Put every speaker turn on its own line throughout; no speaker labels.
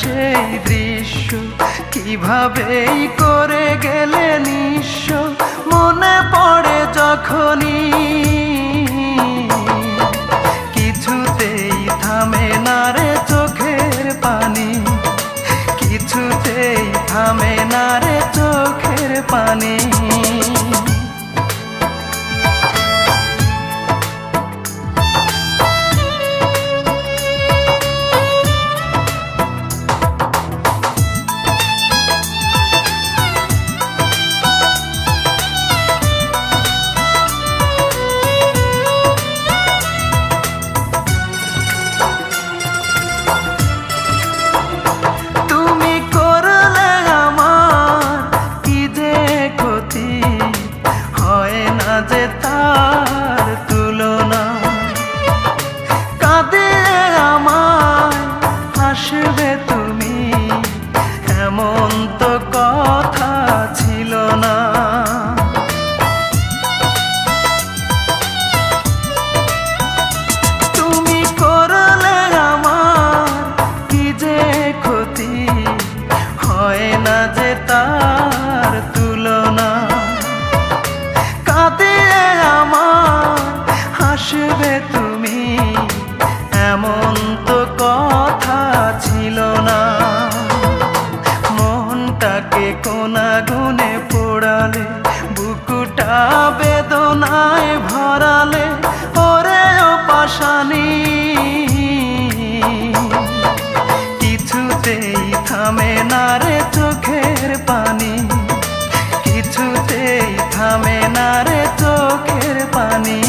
সেই দৃশ্য, কিভাবেই করে গেলে নিঃস্ব মনে পড়ে যখনই। কিছুতেই থামে না রে চোখের পানি, কিছুতেই থামে না রে চোখের পানি। যে তার তুলনা, কাঁদিয়ে আমায় হাসবে তুমি, এমন তো কথা ছিল না। তুমি করলে আমার কি যে ক্ষতি, হয় না যে তার তুলনা। কাঁদিয়ে আমার হাসবে তুমি, এমন তো কথা ছিল না। মনটাকে কোনা গুনে পোড়ালে, বুকুটা বেদনায় ভরালে, ওরে ও পাশানি। কিছুতেই থামে না রে চোখের পানি, কিছুতেই থামে না রে চোখের পানি।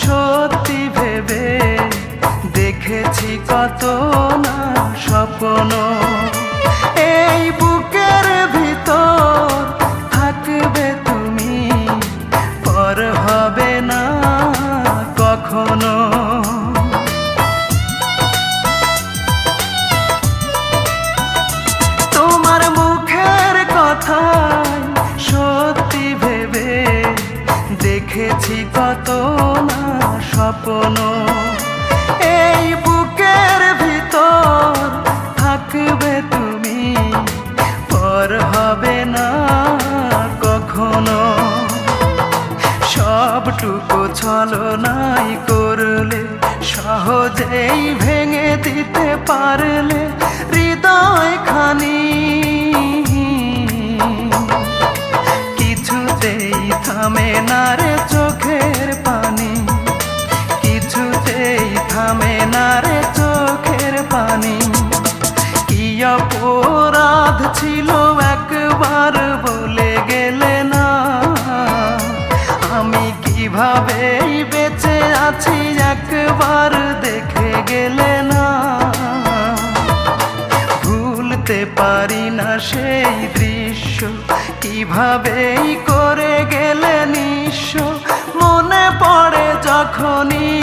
সত্যি ভেবে দেখেছি কত না স্বপ্ন, এই বুকের ভিতর থাকবে তুমি, পর হবে না কখনো। তোমার মুখের কথায় সত্যি ভেবে দেখেছি কত না স্বপ্ন, এই বুকের ভিতর থাকবে তুমি, পর হবে না কখনো। সবটুকু ছলনাই করলে, সহজেই ভেঙে দিতে পারলে হৃদয় খানি। কিছুতেই থামে না রে চোখের পানি, কিছুতেই থামে না রে চোখের পানি। কি অপরাধ ছিল একবার বলে গেলে না, আমি কিভাবেই বেঁচে আছি একবার দেখে গেলে না। ভুলতে পারি না সেই দৃশ্য, কিভাবেই করে গেলে নিঃস্ব মনে পড়ে যখনই।